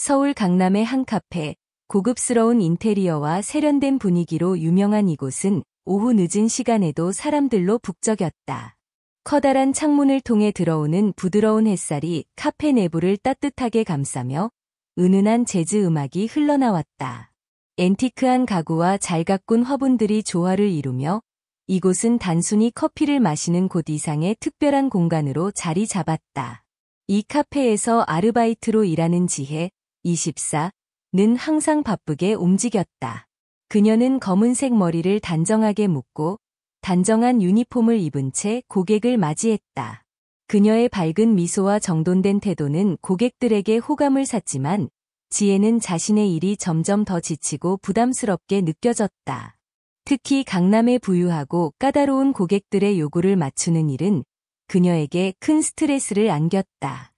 서울 강남의 한 카페, 고급스러운 인테리어와 세련된 분위기로 유명한 이곳은 오후 늦은 시간에도 사람들로 북적였다. 커다란 창문을 통해 들어오는 부드러운 햇살이 카페 내부를 따뜻하게 감싸며 은은한 재즈 음악이 흘러나왔다. 앤티크한 가구와 잘 가꾼 화분들이 조화를 이루며 이곳은 단순히 커피를 마시는 곳 이상의 특별한 공간으로 자리 잡았다. 이 카페에서 아르바이트로 일하는 지혜, 24는 항상 바쁘게 움직였다. 그녀는 검은색 머리를 단정하게 묶고 단정한 유니폼을 입은 채 고객을 맞이했다. 그녀의 밝은 미소와 정돈된 태도는 고객들에게 호감을 샀지만 지혜는 자신의 일이 점점 더 지치고 부담스럽게 느껴졌다. 특히 강남의 부유하고 까다로운 고객들의 요구를 맞추는 일은 그녀에게 큰 스트레스를 안겼다.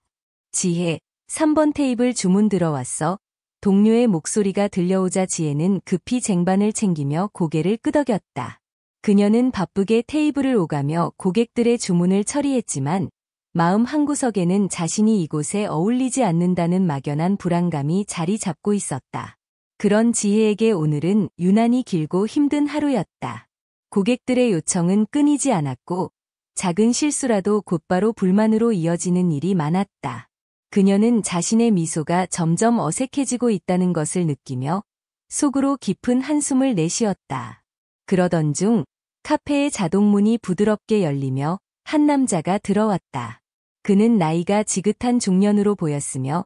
지혜, 3번 테이블 주문 들어왔어. 동료의 목소리가 들려오자 지혜는 급히 쟁반을 챙기며 고개를 끄덕였다. 그녀는 바쁘게 테이블을 오가며 고객들의 주문을 처리했지만 마음 한구석에는 자신이 이곳에 어울리지 않는다는 막연한 불안감이 자리 잡고 있었다. 그런 지혜에게 오늘은 유난히 길고 힘든 하루였다. 고객들의 요청은 끊이지 않았고 작은 실수라도 곧바로 불만으로 이어지는 일이 많았다. 그녀는 자신의 미소가 점점 어색해지고 있다는 것을 느끼며 속으로 깊은 한숨을 내쉬었다. 그러던 중 카페의 자동문이 부드럽게 열리며 한 남자가 들어왔다. 그는 나이가 지긋한 중년으로 보였으며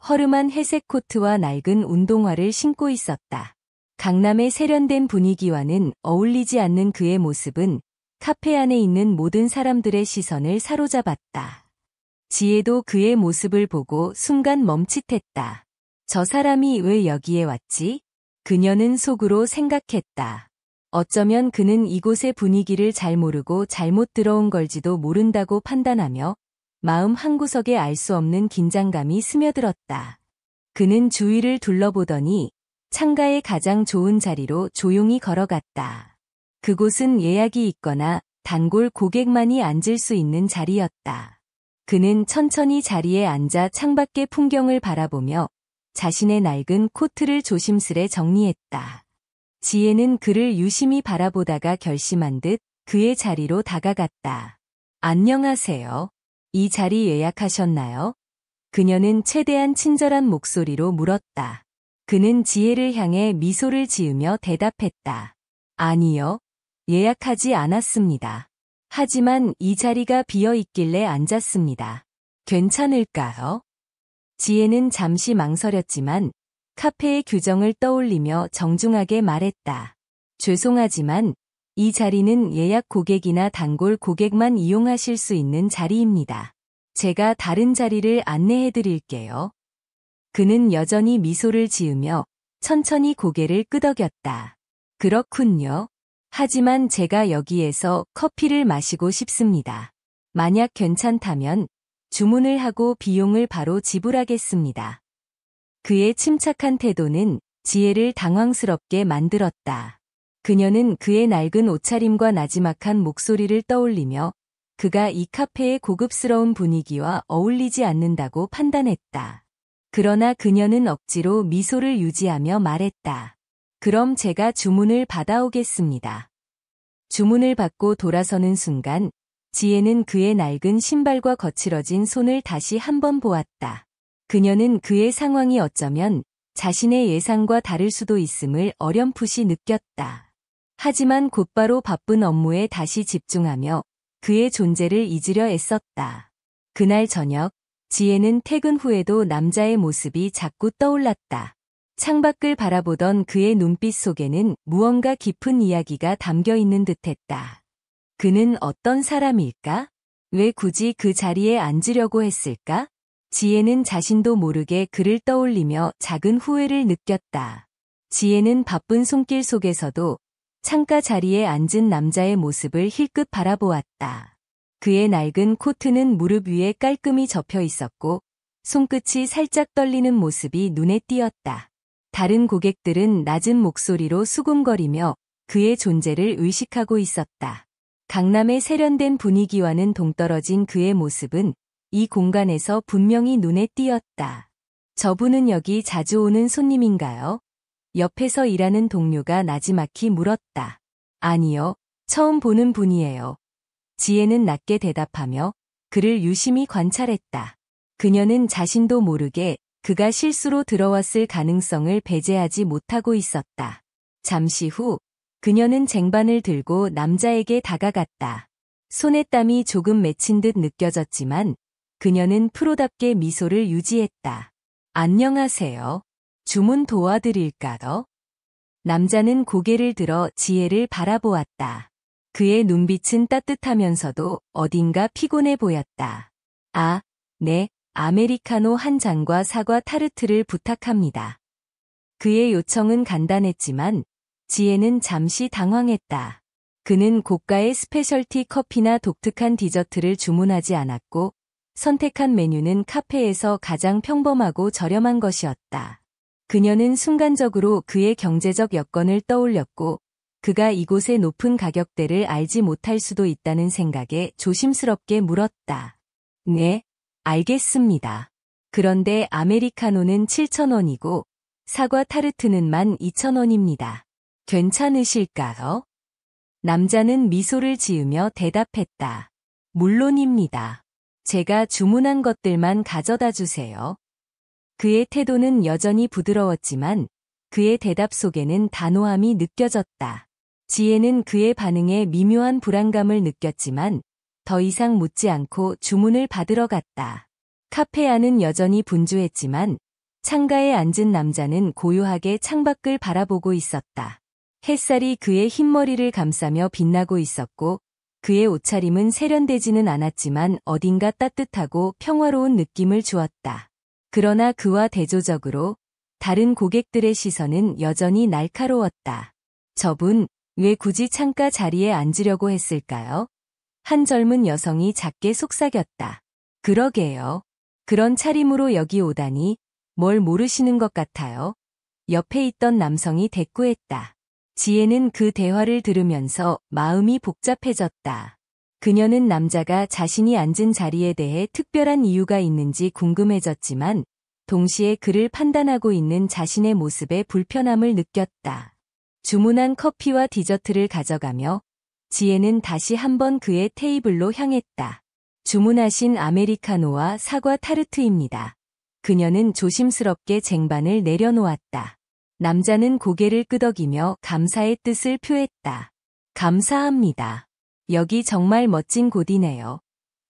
허름한 회색 코트와 낡은 운동화를 신고 있었다. 강남의 세련된 분위기와는 어울리지 않는 그의 모습은 카페 안에 있는 모든 사람들의 시선을 사로잡았다. 지혜도 그의 모습을 보고 순간 멈칫했다. 저 사람이 왜 여기에 왔지? 그녀는 속으로 생각했다. 어쩌면 그는 이곳의 분위기를 잘 모르고 잘못 들어온 걸지도 모른다고 판단하며 마음 한구석에 알 수 없는 긴장감이 스며들었다. 그는 주위를 둘러보더니 창가의 가장 좋은 자리로 조용히 걸어갔다. 그곳은 예약이 있거나 단골 고객만이 앉을 수 있는 자리였다. 그는 천천히 자리에 앉아 창밖의 풍경을 바라보며 자신의 낡은 코트를 조심스레 정리했다. 지혜는 그를 유심히 바라보다가 결심한 듯 그의 자리로 다가갔다. 안녕하세요. 이 자리 예약하셨나요? 그녀는 최대한 친절한 목소리로 물었다. 그는 지혜를 향해 미소를 지으며 대답했다. 아니요. 예약하지 않았습니다. 하지만 이 자리가 비어 있길래 앉았습니다. 괜찮을까요? 지혜는 잠시 망설였지만 카페의 규정을 떠올리며 정중하게 말했다. 죄송하지만 이 자리는 예약 고객이나 단골 고객만 이용하실 수 있는 자리입니다. 제가 다른 자리를 안내해 드릴게요. 그는 여전히 미소를 지으며 천천히 고개를 끄덕였다. 그렇군요. 하지만 제가 여기에서 커피를 마시고 싶습니다. 만약 괜찮다면 주문을 하고 비용을 바로 지불하겠습니다. 그의 침착한 태도는 지혜를 당황스럽게 만들었다. 그녀는 그의 낡은 옷차림과 나지막한 목소리를 떠올리며 그가 이 카페의 고급스러운 분위기와 어울리지 않는다고 판단했다. 그러나 그녀는 억지로 미소를 유지하며 말했다. 그럼 제가 주문을 받아오겠습니다. 주문을 받고 돌아서는 순간 지혜는 그의 낡은 신발과 거칠어진 손을 다시 한번 보았다. 그녀는 그의 상황이 어쩌면 자신의 예상과 다를 수도 있음을 어렴풋이 느꼈다. 하지만 곧바로 바쁜 업무에 다시 집중하며 그의 존재를 잊으려 애썼다. 그날 저녁, 지혜는 퇴근 후에도 남자의 모습이 자꾸 떠올랐다. 창밖을 바라보던 그의 눈빛 속에는 무언가 깊은 이야기가 담겨 있는 듯했다. 그는 어떤 사람일까? 왜 굳이 그 자리에 앉으려고 했을까? 지혜는 자신도 모르게 그를 떠올리며 작은 후회를 느꼈다. 지혜는 바쁜 손길 속에서도 창가 자리에 앉은 남자의 모습을 힐끗 바라보았다. 그의 낡은 코트는 무릎 위에 깔끔히 접혀 있었고 손끝이 살짝 떨리는 모습이 눈에 띄었다. 다른 고객들은 낮은 목소리로 수군거리며 그의 존재를 의식하고 있었다. 강남의 세련된 분위기와는 동떨어진 그의 모습은 이 공간에서 분명히 눈에 띄었다. 저분은 여기 자주 오는 손님인가요? 옆에서 일하는 동료가 나지막히 물었다. 아니요, 처음 보는 분이에요. 지혜는 낮게 대답하며 그를 유심히 관찰했다. 그녀는 자신도 모르게 그가 실수로 들어왔을 가능성을 배제하지 못하고 있었다. 잠시 후 그녀는 쟁반을 들고 남자에게 다가갔다. 손에 땀이 조금 맺힌 듯 느껴졌지만 그녀는 프로답게 미소를 유지했다. 안녕하세요. 주문 도와드릴까요? 남자는 고개를 들어 지혜를 바라보았다. 그의 눈빛은 따뜻하면서도 어딘가 피곤해 보였다. 아, 네, 아메리카노 한 잔과 사과 타르트를 부탁합니다. 그의 요청은 간단했지만 지혜는 잠시 당황했다. 그는 고가의 스페셜티 커피나 독특한 디저트를 주문하지 않았고 선택한 메뉴는 카페에서 가장 평범하고 저렴한 것이었다. 그녀는 순간적으로 그의 경제적 여건을 떠올렸고 그가 이곳의 높은 가격대를 알지 못할 수도 있다는 생각에 조심스럽게 물었다. 네, 알겠습니다. 그런데 아메리카노는 7,000원이고 사과 타르트는 12,000원입니다. 괜찮으실까요? 남자는 미소를 지으며 대답했다. 물론입니다. 제가 주문한 것들만 가져다 주세요. 그의 태도는 여전히 부드러웠지만 그의 대답 속에는 단호함이 느껴졌다. 지혜는 그의 반응에 미묘한 불안감을 느꼈지만 더 이상 묻지 않고 주문을 받으러 갔다. 카페 안은 여전히 분주했지만 창가에 앉은 남자는 고요하게 창밖을 바라보고 있었다. 햇살이 그의 흰머리를 감싸며 빛나고 있었고 그의 옷차림은 세련되지는 않았지만 어딘가 따뜻하고 평화로운 느낌을 주었다. 그러나 그와 대조적으로 다른 고객들의 시선은 여전히 날카로웠다. 저분, 왜 굳이 창가 자리에 앉으려고 했을까요? 한 젊은 여성이 작게 속삭였다. 그러게요. 그런 차림으로 여기 오다니 뭘 모르시는 것 같아요. 옆에 있던 남성이 대꾸했다. 지혜는 그 대화를 들으면서 마음이 복잡해졌다. 그녀는 남자가 자신이 앉은 자리에 대해 특별한 이유가 있는지 궁금해졌지만 동시에 그를 판단하고 있는 자신의 모습에 불편함을 느꼈다. 주문한 커피와 디저트를 가져가며 지혜는 다시 한번 그의 테이블로 향했다. 주문하신 아메리카노와 사과 타르트입니다. 그녀는 조심스럽게 쟁반을 내려놓았다. 남자는 고개를 끄덕이며 감사의 뜻을 표했다. 감사합니다. 여기 정말 멋진 곳이네요.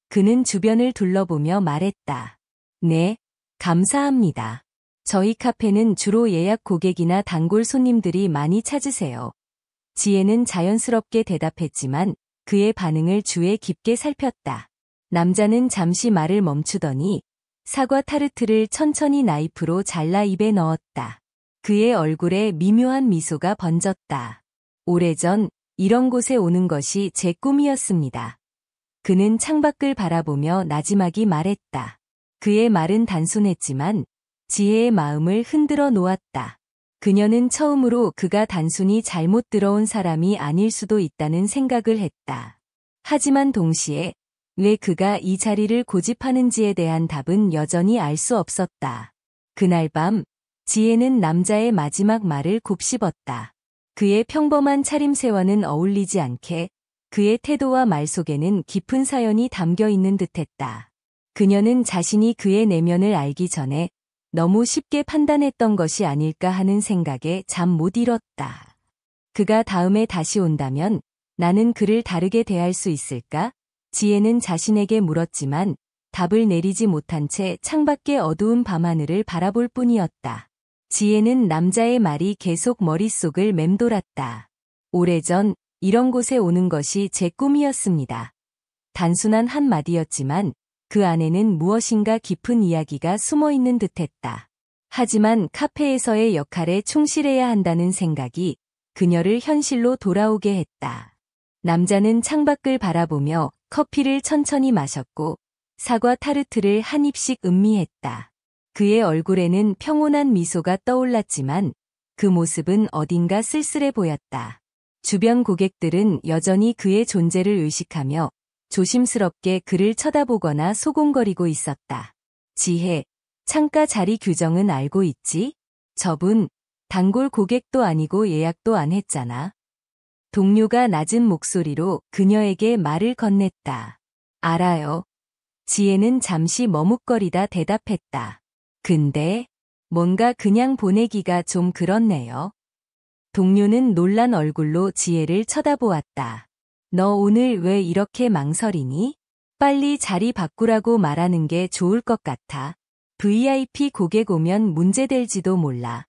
그는 주변을 둘러보며 말했다. 네, 감사합니다. 저희 카페는 주로 예약 고객이나 단골 손님들이 많이 찾으세요. 지혜는 자연스럽게 대답했지만 그의 반응을 주에 깊게 살폈다. 남자는 잠시 말을 멈추더니 사과 타르트를 천천히 나이프로 잘라 입에 넣었다. 그의 얼굴에 미묘한 미소가 번졌다. 오래전 이런 곳에 오는 것이 제 꿈이었습니다. 그는 창밖을 바라보며 나지막이 말했다. 그의 말은 단순했지만 지혜의 마음을 흔들어 놓았다. 그녀는 처음으로 그가 단순히 잘못 들어온 사람이 아닐 수도 있다는 생각을 했다. 하지만 동시에 왜 그가 이 자리를 고집하는지에 대한 답은 여전히 알 수 없었다. 그날 밤 지혜는 남자의 마지막 말을 곱씹었다. 그의 평범한 차림새와는 어울리지 않게 그의 태도와 말 속에는 깊은 사연이 담겨 있는 듯했다. 그녀는 자신이 그의 내면을 알기 전에 너무 쉽게 판단했던 것이 아닐까 하는 생각에 잠 못 이뤘다. 그가 다음에 다시 온다면 나는 그를 다르게 대할 수 있을까? 지혜는 자신에게 물었지만 답을 내리지 못한 채 창밖의 어두운 밤하늘을 바라볼 뿐이었다. 지혜는 남자의 말이 계속 머릿속을 맴돌았다. 오래전 이런 곳에 오는 것이 제 꿈이었습니다. 단순한 한마디였지만 그 안에는 무엇인가 깊은 이야기가 숨어 있는 듯했다. 하지만 카페에서의 역할에 충실해야 한다는 생각이 그녀를 현실로 돌아오게 했다. 남자는 창밖을 바라보며 커피를 천천히 마셨고 사과 타르트를 한 입씩 음미했다. 그의 얼굴에는 평온한 미소가 떠올랐지만 그 모습은 어딘가 쓸쓸해 보였다. 주변 고객들은 여전히 그의 존재를 의식하며 조심스럽게 그를 쳐다보거나 소곤거리고 있었다. 지혜, 창가 자리 규정은 알고 있지? 저분, 단골 고객도 아니고 예약도 안 했잖아. 동료가 낮은 목소리로 그녀에게 말을 건넸다. 알아요. 지혜는 잠시 머뭇거리다 대답했다. 근데, 뭔가 그냥 보내기가 좀 그렇네요. 동료는 놀란 얼굴로 지혜를 쳐다보았다. 너 오늘 왜 이렇게 망설이니? 빨리 자리 바꾸라고 말하는 게 좋을 것 같아. VIP 고객 오면 문제될지도 몰라.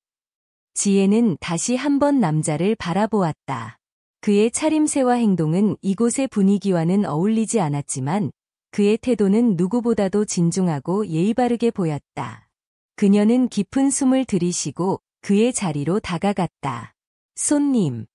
지혜는 다시 한번 남자를 바라보았다. 그의 차림새와 행동은 이곳의 분위기와는 어울리지 않았지만 그의 태도는 누구보다도 진중하고 예의 바르게 보였다. 그녀는 깊은 숨을 들이쉬고 그의 자리로 다가갔다. 손님.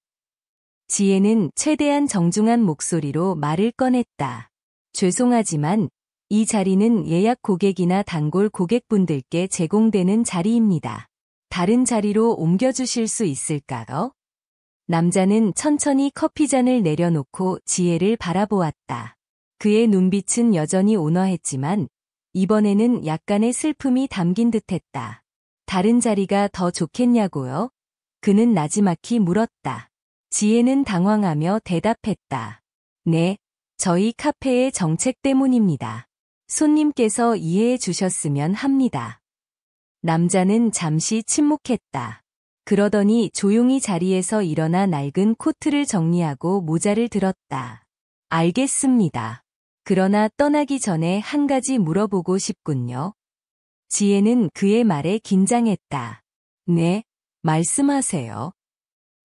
지혜는 최대한 정중한 목소리로 말을 꺼냈다. 죄송하지만 이 자리는 예약 고객이나 단골 고객분들께 제공되는 자리입니다. 다른 자리로 옮겨주실 수 있을까요? 남자는 천천히 커피잔을 내려놓고 지혜를 바라보았다. 그의 눈빛은 여전히 온화했지만 이번에는 약간의 슬픔이 담긴 듯했다. 다른 자리가 더 좋겠냐고요? 그는 나지막히 물었다. 지혜는 당황하며 대답했다. 네, 저희 카페의 정책 때문입니다. 손님께서 이해해 주셨으면 합니다. 남자는 잠시 침묵했다. 그러더니 조용히 자리에서 일어나 낡은 코트를 정리하고 모자를 들었다. 알겠습니다. 그러나 떠나기 전에 한 가지 물어보고 싶군요. 지혜는 그의 말에 긴장했다. 네, 말씀하세요.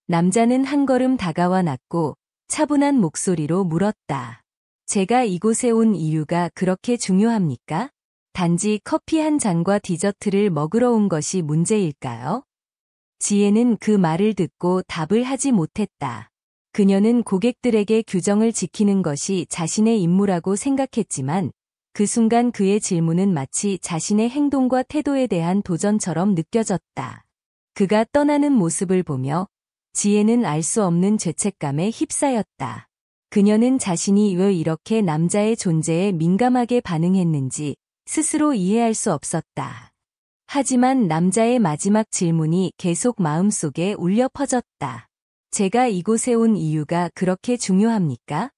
남자는 한 걸음 다가와 낮고 차분한 목소리로 물었다. 제가 이곳에 온 이유가 그렇게 중요합니까? 단지 커피 한 잔과 디저트를 먹으러 온 것이 문제일까요? 지혜는 그 말을 듣고 답을 하지 못했다. 그녀는 고객들에게 규정을 지키는 것이 자신의 임무라고 생각했지만 그 순간 그의 질문은 마치 자신의 행동과 태도에 대한 도전처럼 느껴졌다. 그가 떠나는 모습을 보며 지혜는 알 수 없는 죄책감에 휩싸였다. 그녀는 자신이 왜 이렇게 남자의 존재에 민감하게 반응했는지 스스로 이해할 수 없었다. 하지만 남자의 마지막 질문이 계속 마음속에 울려 퍼졌다. 제가 이곳에 온 이유가 그렇게 중요합니까?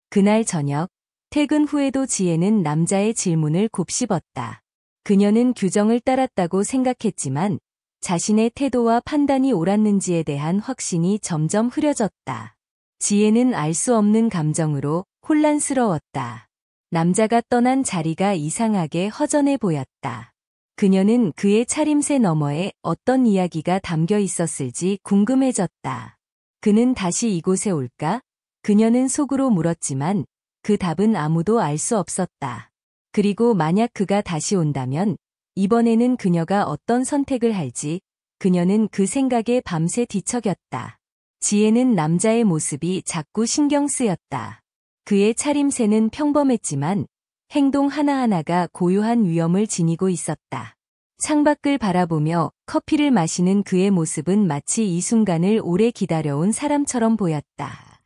그날 저녁, 퇴근 후에도 지혜는 남자의 질문을 곱씹었다. 그녀는 규정을 따랐다고 생각했지만 자신의 태도와 판단이 옳았는지에 대한 확신이 점점 흐려졌다. 지혜는 알 수 없는 감정으로 혼란스러웠다. 남자가 떠난 자리가 이상하게 허전해 보였다. 그녀는 그의 차림새 너머에 어떤 이야기가 담겨 있었을지 궁금해졌다. 그는 다시 이곳에 올까? 그녀는 속으로 물었지만 그 답은 아무도 알 수 없었다. 그리고 만약 그가 다시 온다면 이번에는 그녀가 어떤 선택을 할지 그녀는 그 생각에 밤새 뒤척였다. 지혜는 남자의 모습이 자꾸 신경 쓰였다. 그의 차림새는 평범했지만 행동 하나하나가 고요한 위험을 지니고 있었다. 창밖을 바라보며 커피를 마시는 그의 모습은 마치 이 순간을 오래 기다려온 사람처럼 보였다.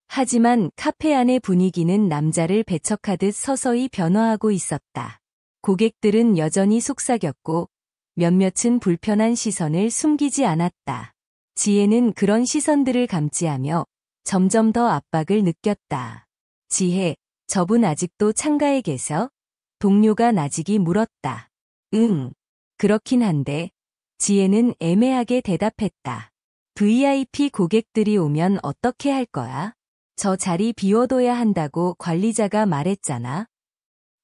하지만 카페 안의 분위기는 남자를 배척하듯 서서히 변화하고 있었다. 고객들은 여전히 속삭였고 몇몇은 불편한 시선을 숨기지 않았다. 지혜는 그런 시선들을 감지하며 점점 더 압박을 느꼈다. 지혜, 저분 아직도 창가에 계셔? 동료가 나직이 물었다. 응, 그렇긴 한데. 지혜는 애매하게 대답했다. VIP 고객들이 오면 어떻게 할 거야? 저 자리 비워둬야 한다고 관리자가 말했잖아.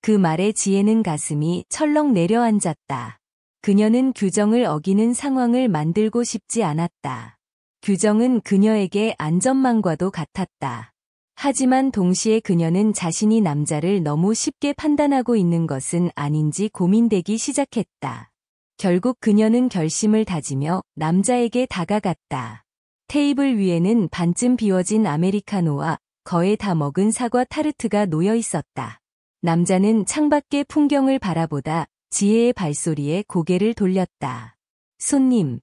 그 말에 지혜는 가슴이 철렁 내려앉았다. 그녀는 규정을 어기는 상황을 만들고 싶지 않았다. 규정은 그녀에게 안전망과도 같았다. 하지만 동시에 그녀는 자신이 남자를 너무 쉽게 판단하고 있는 것은 아닌지 고민되기 시작했다. 결국 그녀는 결심을 다지며 남자에게 다가갔다. 테이블 위에는 반쯤 비워진 아메리카노와 거의 다 먹은 사과 타르트가 놓여 있었다. 남자는 창밖의 풍경을 바라보다 지혜의 발소리에 고개를 돌렸다. 손님.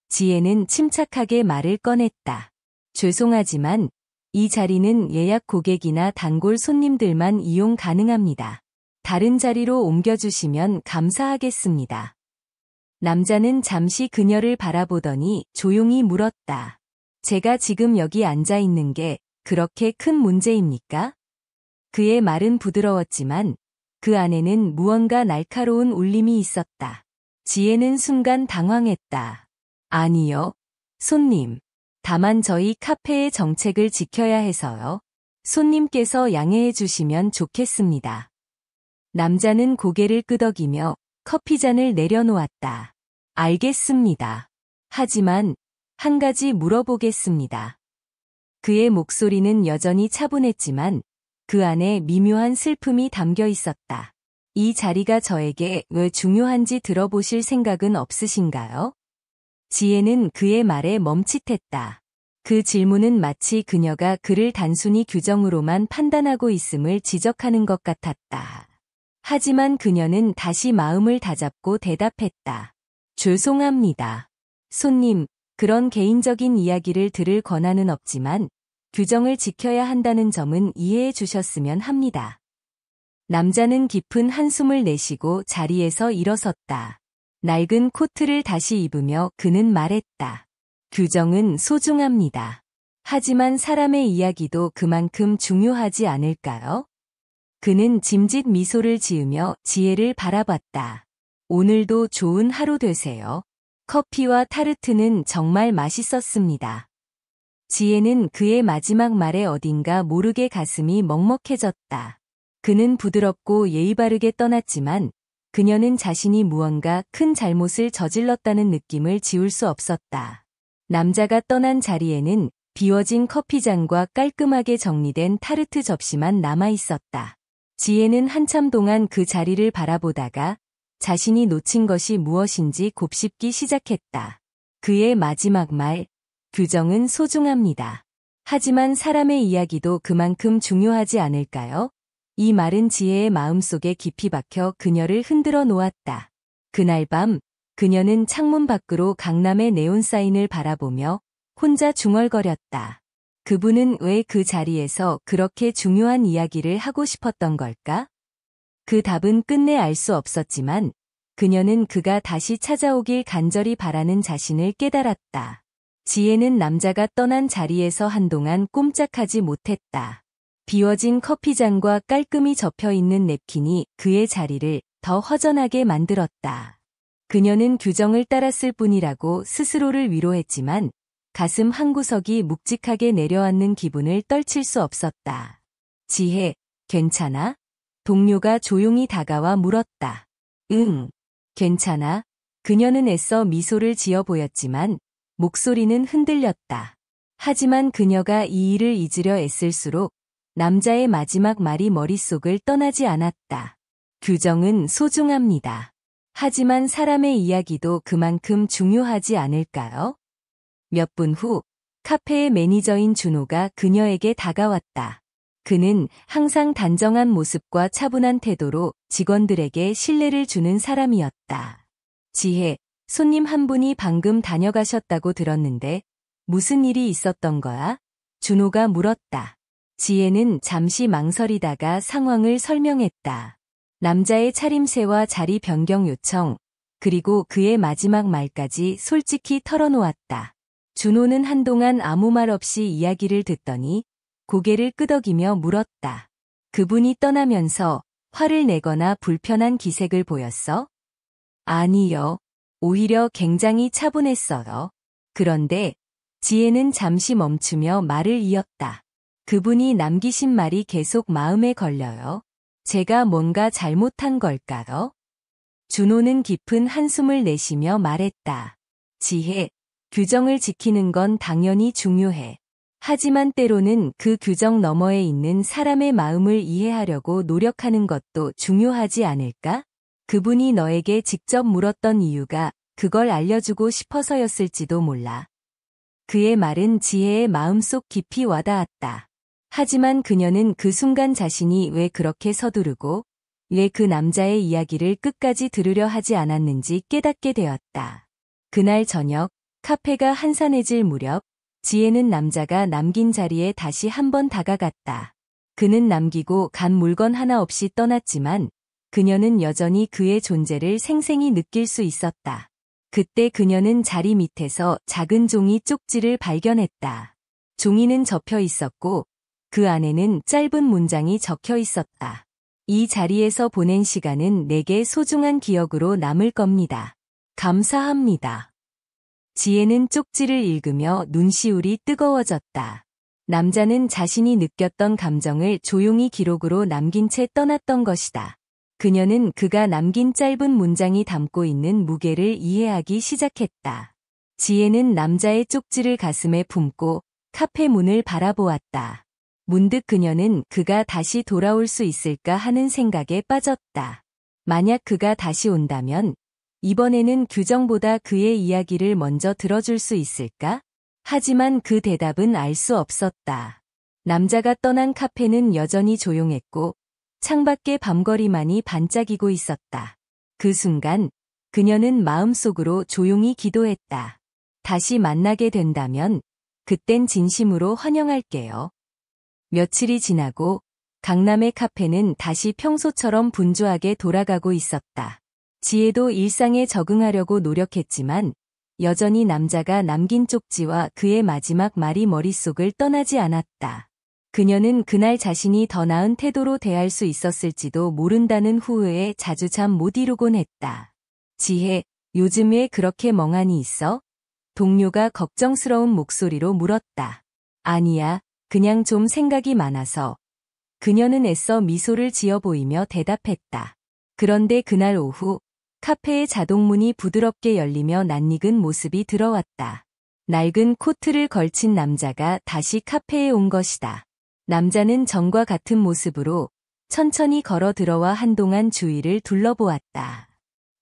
지혜는 침착하게 말을 꺼냈다. 죄송하지만 이 자리는 예약 고객이나 단골 손님들만 이용 가능합니다. 다른 자리로 옮겨주시면 감사하겠습니다. 남자는 잠시 그녀를 바라보더니 조용히 물었다. 제가 지금 여기 앉아 있는 게 그렇게 큰 문제입니까? 그의 말은 부드러웠지만 그 안에는 무언가 날카로운 울림이 있었다. 지혜는 순간 당황했다. 아니요, 손님. 다만 저희 카페의 정책을 지켜야 해서요. 손님께서 양해해 주시면 좋겠습니다. 남자는 고개를 끄덕이며 커피잔을 내려놓았다. 알겠습니다. 하지만 한 가지 물어보겠습니다. 그의 목소리는 여전히 차분했지만 그 안에 미묘한 슬픔이 담겨 있었다. 이 자리가 저에게 왜 중요한지 들어보실 생각은 없으신가요? 지혜는 그의 말에 멈칫했다. 그 질문은 마치 그녀가 그를 단순히 규정으로만 판단하고 있음을 지적하는 것 같았다. 하지만 그녀는 다시 마음을 다잡고 대답했다. 죄송합니다. 손님, 그런 개인적인 이야기를 들을 권한은 없지만 규정을 지켜야 한다는 점은 이해해 주셨으면 합니다. 남자는 깊은 한숨을 내쉬고 자리에서 일어섰다. 낡은 코트를 다시 입으며 그는 말했다. 규정은 소중합니다. 하지만 사람의 이야기도 그만큼 중요하지 않을까요? 그는 짐짓 미소를 지으며 지혜를 바라봤다. 오늘도 좋은 하루 되세요. 커피와 타르트는 정말 맛있었습니다. 지혜는 그의 마지막 말에 어딘가 모르게 가슴이 먹먹해졌다. 그는 부드럽고 예의 바르게 떠났지만 그녀는 자신이 무언가 큰 잘못을 저질렀다는 느낌을 지울 수 없었다. 남자가 떠난 자리에는 비워진 커피잔과 깔끔하게 정리된 타르트 접시만 남아 있었다. 지혜는 한참 동안 그 자리를 바라보다가 자신이 놓친 것이 무엇인지 곱씹기 시작했다. 그의 마지막 말, 규정은 소중합니다. 하지만 사람의 이야기도 그만큼 중요하지 않을까요? 이 말은 지혜의 마음속에 깊이 박혀 그녀를 흔들어 놓았다. 그날 밤, 그녀는 창문 밖으로 강남의 네온사인을 바라보며 혼자 중얼거렸다. 그분은 왜 그 자리에서 그렇게 중요한 이야기를 하고 싶었던 걸까? 그 답은 끝내 알 수 없었지만 그녀는 그가 다시 찾아오길 간절히 바라는 자신을 깨달았다. 지혜는 남자가 떠난 자리에서 한동안 꼼짝하지 못했다. 비워진 커피잔과 깔끔히 접혀있는 냅킨이 그의 자리를 더 허전하게 만들었다. 그녀는 규정을 따랐을 뿐이라고 스스로를 위로했지만 가슴 한구석이 묵직하게 내려앉는 기분을 떨칠 수 없었다. 지혜, 괜찮아? 동료가 조용히 다가와 물었다. 응, 괜찮아. 그녀는 애써 미소를 지어 보였지만 목소리는 흔들렸다. 하지만 그녀가 이 일을 잊으려 애쓸수록 남자의 마지막 말이 머릿속을 떠나지 않았다. 규정은 소중합니다. 하지만 사람의 이야기도 그만큼 중요하지 않을까요? 몇 분 후, 카페의 매니저인 준호가 그녀에게 다가왔다. 그는 항상 단정한 모습과 차분한 태도로 직원들에게 신뢰를 주는 사람이었다. 지혜, 손님 한 분이 방금 다녀가셨다고 들었는데 무슨 일이 있었던 거야? 준호가 물었다. 지혜는 잠시 망설이다가 상황을 설명했다. 남자의 차림새와 자리 변경 요청, 그리고 그의 마지막 말까지 솔직히 털어놓았다. 준호는 한동안 아무 말 없이 이야기를 듣더니 고개를 끄덕이며 물었다. 그분이 떠나면서 화를 내거나 불편한 기색을 보였어? 아니요. 오히려 굉장히 차분했어요. 그런데 지혜는 잠시 멈추며 말을 이었다. 그분이 남기신 말이 계속 마음에 걸려요. 제가 뭔가 잘못한 걸까요? 준호는 깊은 한숨을 내쉬며 말했다. 지혜, 규정을 지키는 건 당연히 중요해. 하지만 때로는 그 규정 너머에 있는 사람의 마음을 이해하려고 노력하는 것도 중요하지 않을까? 그분이 너에게 직접 물었던 이유가 그걸 알려주고 싶어서였을지도 몰라. 그의 말은 지혜의 마음속 깊이 와닿았다. 하지만 그녀는 그 순간 자신이 왜 그렇게 서두르고 왜 그 남자의 이야기를 끝까지 들으려 하지 않았는지 깨닫게 되었다. 그날 저녁, 카페가 한산해질 무렵, 지혜는 남자가 남긴 자리에 다시 한번 다가갔다. 그는 남기고 간 물건 하나 없이 떠났지만 그녀는 여전히 그의 존재를 생생히 느낄 수 있었다. 그때 그녀는 자리 밑에서 작은 종이 쪽지를 발견했다. 종이는 접혀 있었고 그 안에는 짧은 문장이 적혀 있었다. 이 자리에서 보낸 시간은 내게 소중한 기억으로 남을 겁니다. 감사합니다. 지혜는 쪽지를 읽으며 눈시울이 뜨거워졌다. 남자는 자신이 느꼈던 감정을 조용히 기록으로 남긴 채 떠났던 것이다. 그녀는 그가 남긴 짧은 문장이 담고 있는 무게를 이해하기 시작했다. 지혜는 남자의 쪽지를 가슴에 품고 카페 문을 바라보았다. 문득 그녀는 그가 다시 돌아올 수 있을까 하는 생각에 빠졌다. 만약 그가 다시 온다면 이번에는 규정보다 그의 이야기를 먼저 들어줄 수 있을까? 하지만 그 대답은 알 수 없었다. 남자가 떠난 카페는 여전히 조용했고 창밖의 밤거리만이 반짝이고 있었다. 그 순간 그녀는 마음속으로 조용히 기도했다. 다시 만나게 된다면 그땐 진심으로 환영할게요. 며칠이 지나고 강남의 카페는 다시 평소처럼 분주하게 돌아가고 있었다. 지혜도 일상에 적응하려고 노력했지만 여전히 남자가 남긴 쪽지와 그의 마지막 말이 머릿속을 떠나지 않았다. 그녀는 그날 자신이 더 나은 태도로 대할 수 있었을지도 모른다는 후회에 자주 잠 못 이루곤 했다. 지혜, 요즘 왜 그렇게 멍하니 있어? 동료가 걱정스러운 목소리로 물었다. 아니야, 그냥 좀 생각이 많아서. 그녀는 애써 미소를 지어 보이며 대답했다. 그런데 그날 오후, 카페의 자동문이 부드럽게 열리며 낯익은 모습이 들어왔다. 낡은 코트를 걸친 남자가 다시 카페에 온 것이다. 남자는 전과 같은 모습으로 천천히 걸어 들어와 한동안 주위를 둘러보았다.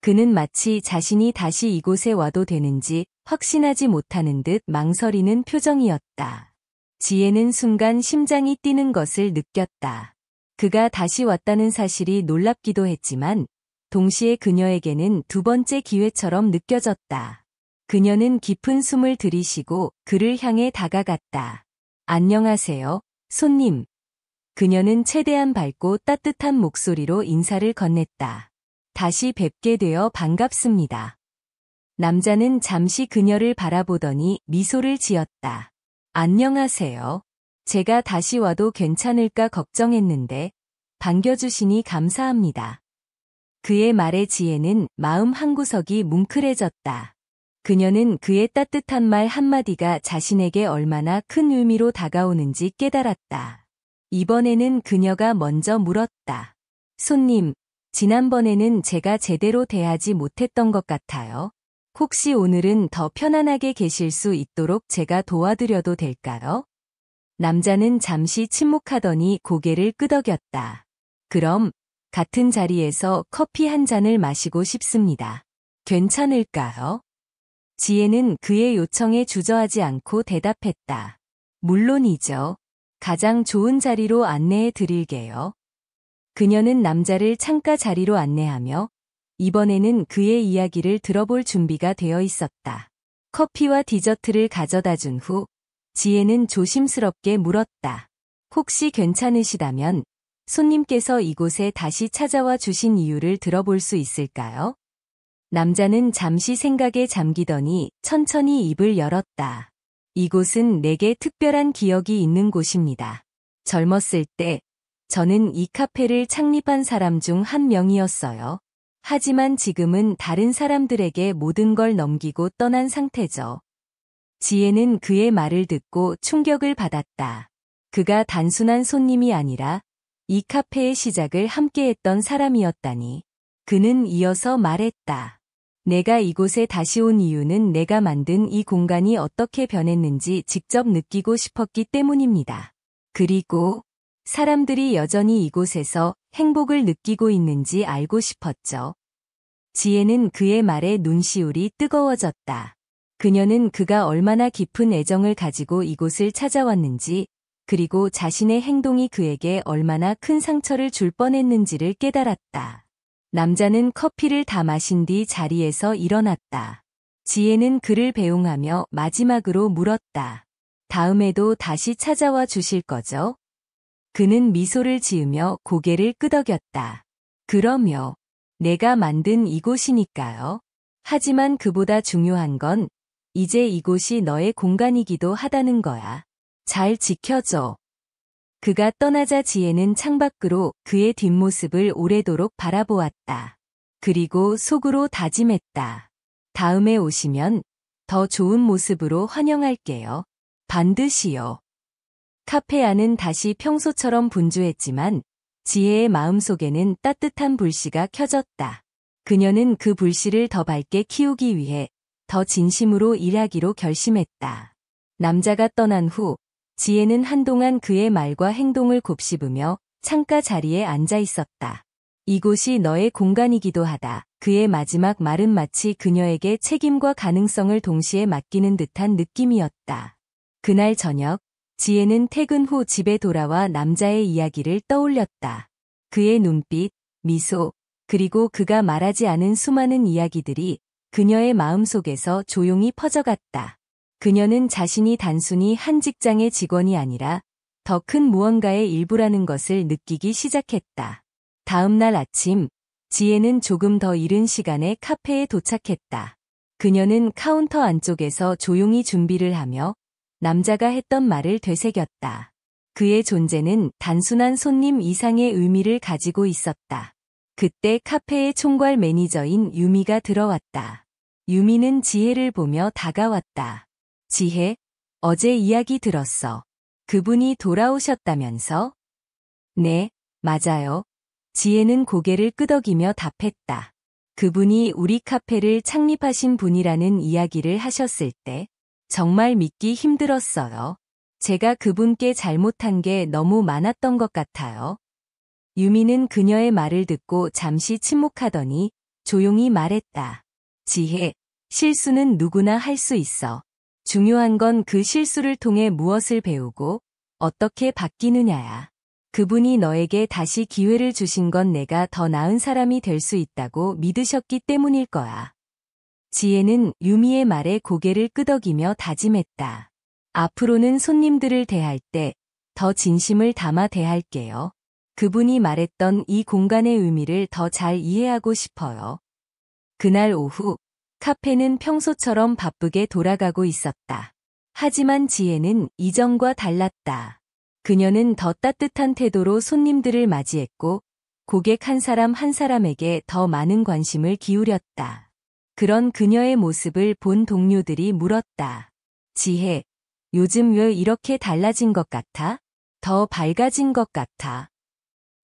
그는 마치 자신이 다시 이곳에 와도 되는지 확신하지 못하는 듯 망설이는 표정이었다. 지혜는 순간 심장이 뛰는 것을 느꼈다. 그가 다시 왔다는 사실이 놀랍기도 했지만 동시에 그녀에게는 두 번째 기회처럼 느껴졌다. 그녀는 깊은 숨을 들이쉬고 그를 향해 다가갔다. 안녕하세요, 손님. 그녀는 최대한 밝고 따뜻한 목소리로 인사를 건넸다. 다시 뵙게 되어 반갑습니다. 남자는 잠시 그녀를 바라보더니 미소를 지었다. 안녕하세요. 제가 다시 와도 괜찮을까 걱정했는데 반겨주시니 감사합니다. 그의 말에 지혜는 마음 한구석이 뭉클해졌다. 그녀는 그의 따뜻한 말 한마디가 자신에게 얼마나 큰 의미로 다가오는지 깨달았다. 이번에는 그녀가 먼저 물었다. 손님, 지난번에는 제가 제대로 대하지 못했던 것 같아요. 혹시 오늘은 더 편안하게 계실 수 있도록 제가 도와드려도 될까요? 남자는 잠시 침묵하더니 고개를 끄덕였다. 그럼 같은 자리에서 커피 한 잔을 마시고 싶습니다. 괜찮을까요? 지혜는 그의 요청에 주저하지 않고 대답했다. 물론이죠. 가장 좋은 자리로 안내해 드릴게요. 그녀는 남자를 창가 자리로 안내하며 이번에는 그의 이야기를 들어볼 준비가 되어 있었다. 커피와 디저트를 가져다 준 후 지혜는 조심스럽게 물었다. 혹시 괜찮으시다면 손님께서 이곳에 다시 찾아와 주신 이유를 들어볼 수 있을까요? 남자는 잠시 생각에 잠기더니 천천히 입을 열었다. 이곳은 내게 특별한 기억이 있는 곳입니다. 젊었을 때 저는 이 카페를 창립한 사람 중 한 명이었어요. 하지만 지금은 다른 사람들에게 모든 걸 넘기고 떠난 상태죠. 지혜는 그의 말을 듣고 충격을 받았다. 그가 단순한 손님이 아니라 이 카페의 시작을 함께했던 사람이었다니. 그는 이어서 말했다. 내가 이곳에 다시 온 이유는 내가 만든 이 공간이 어떻게 변했는지 직접 느끼고 싶었기 때문입니다. 그리고 사람들이 여전히 이곳에서 행복을 느끼고 있는지 알고 싶었죠. 지혜는 그의 말에 눈시울이 뜨거워졌다. 그녀는 그가 얼마나 깊은 애정을 가지고 이곳을 찾아왔는지, 그리고 자신의 행동이 그에게 얼마나 큰 상처를 줄 뻔했는지를 깨달았다. 남자는 커피를 다 마신 뒤 자리에서 일어났다. 지혜는 그를 배웅하며 마지막으로 물었다. 다음에도 다시 찾아와 주실 거죠? 그는 미소를 지으며 고개를 끄덕였다. 그러며 내가 만든 이곳이니까요. 하지만 그보다 중요한 건 이제 이곳이 너의 공간이기도 하다는 거야. 잘 지켜줘. 그가 떠나자 지혜는 창밖으로 그의 뒷모습을 오래도록 바라보았다. 그리고 속으로 다짐했다. 다음에 오시면 더 좋은 모습으로 환영할게요. 반드시요. 카페 안은 다시 평소처럼 분주했지만 지혜의 마음속에는 따뜻한 불씨가 켜졌다. 그녀는 그 불씨를 더 밝게 키우기 위해 더 진심으로 일하기로 결심했다. 남자가 떠난 후 지혜는 한동안 그의 말과 행동을 곱씹으며 창가 자리에 앉아 있었다. 이곳이 너의 공간이기도 하다. 그의 마지막 말은 마치 그녀에게 책임과 가능성을 동시에 맡기는 듯한 느낌이었다. 그날 저녁, 지혜는 퇴근 후 집에 돌아와 남자의 이야기를 떠올렸다. 그의 눈빛, 미소, 그리고 그가 말하지 않은 수많은 이야기들이 그녀의 마음속에서 조용히 퍼져갔다. 그녀는 자신이 단순히 한 직장의 직원이 아니라 더 큰 무언가의 일부라는 것을 느끼기 시작했다. 다음 날 아침, 지혜는 조금 더 이른 시간에 카페에 도착했다. 그녀는 카운터 안쪽에서 조용히 준비를 하며 남자가 했던 말을 되새겼다. 그의 존재는 단순한 손님 이상의 의미를 가지고 있었다. 그때 카페의 총괄 매니저인 유미가 들어왔다. 유미는 지혜를 보며 다가왔다. 지혜, 어제 이야기 들었어. 그분이 돌아오셨다면서? 네, 맞아요. 지혜는 고개를 끄덕이며 답했다. 그분이 우리 카페를 창립하신 분이라는 이야기를 하셨을 때 정말 믿기 힘들었어요. 제가 그분께 잘못한 게 너무 많았던 것 같아요. 유미는 그녀의 말을 듣고 잠시 침묵하더니 조용히 말했다. 지혜, 실수는 누구나 할 수 있어. 중요한 건 그 실수를 통해 무엇을 배우고 어떻게 바뀌느냐야. 그분이 너에게 다시 기회를 주신 건 내가 더 나은 사람이 될 수 있다고 믿으셨기 때문일 거야. 지혜는 유미의 말에 고개를 끄덕이며 다짐했다. 앞으로는 손님들을 대할 때 더 진심을 담아 대할게요. 그분이 말했던 이 공간의 의미를 더 잘 이해하고 싶어요. 그날 오후, 카페는 평소처럼 바쁘게 돌아가고 있었다. 하지만 지혜는 이전과 달랐다. 그녀는 더 따뜻한 태도로 손님들을 맞이했고 고객 한 사람 한 사람에게 더 많은 관심을 기울였다. 그런 그녀의 모습을 본 동료들이 물었다. 지혜, 요즘 왜 이렇게 달라진 것 같아? 더 밝아진 것 같아.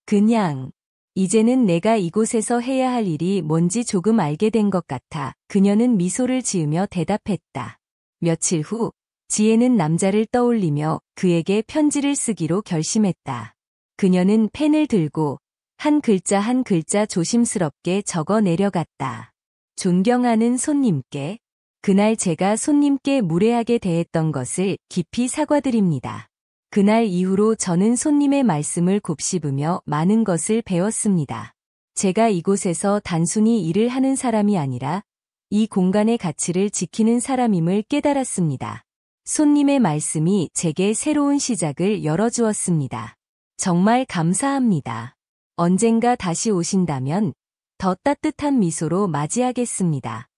그냥 이제는 내가 이곳에서 해야 할 일이 뭔지 조금 알게 된 것 같아. 그녀는 미소를 지으며 대답했다. 며칠 후, 지혜는 남자를 떠올리며 그에게 편지를 쓰기로 결심했다. 그녀는 펜을 들고 한 글자 한 글자 조심스럽게 적어 내려갔다. 존경하는 손님께, 그날 제가 손님께 무례하게 대했던 것을 깊이 사과드립니다. 그날 이후로 저는 손님의 말씀을 곱씹으며 많은 것을 배웠습니다. 제가 이곳에서 단순히 일을 하는 사람이 아니라 이 공간의 가치를 지키는 사람임을 깨달았습니다. 손님의 말씀이 제게 새로운 시작을 열어주었습니다. 정말 감사합니다. 언젠가 다시 오신다면 더 따뜻한 미소로 맞이하겠습니다.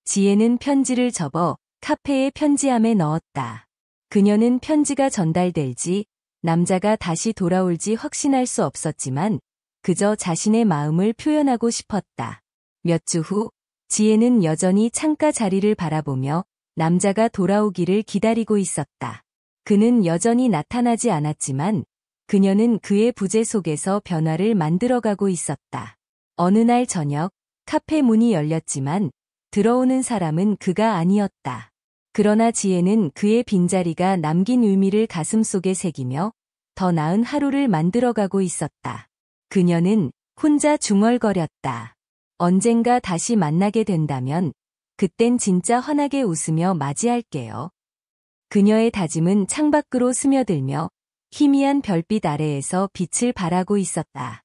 지혜는 편지를 접어 카페의 편지함에 넣었다. 그녀는 편지가 전달될지 남자가 다시 돌아올지 확신할 수 없었지만 그저 자신의 마음을 표현하고 싶었다. 몇 주 후 지혜는 여전히 창가 자리를 바라보며 남자가 돌아오기를 기다리고 있었다. 그는 여전히 나타나지 않았지만 그녀는 그의 부재 속에서 변화를 만들어가고 있었다. 어느 날 저녁 카페 문이 열렸지만 들어오는 사람은 그가 아니었다. 그러나 지혜는 그의 빈자리가 남긴 의미를 가슴속에 새기며 더 나은 하루를 만들어가고 있었다. 그녀는 혼자 중얼거렸다. 언젠가 다시 만나게 된다면 그땐 진짜 환하게 웃으며 맞이할게요. 그녀의 다짐은 창밖으로 스며들며 희미한 별빛 아래에서 빛을 발하고 있었다.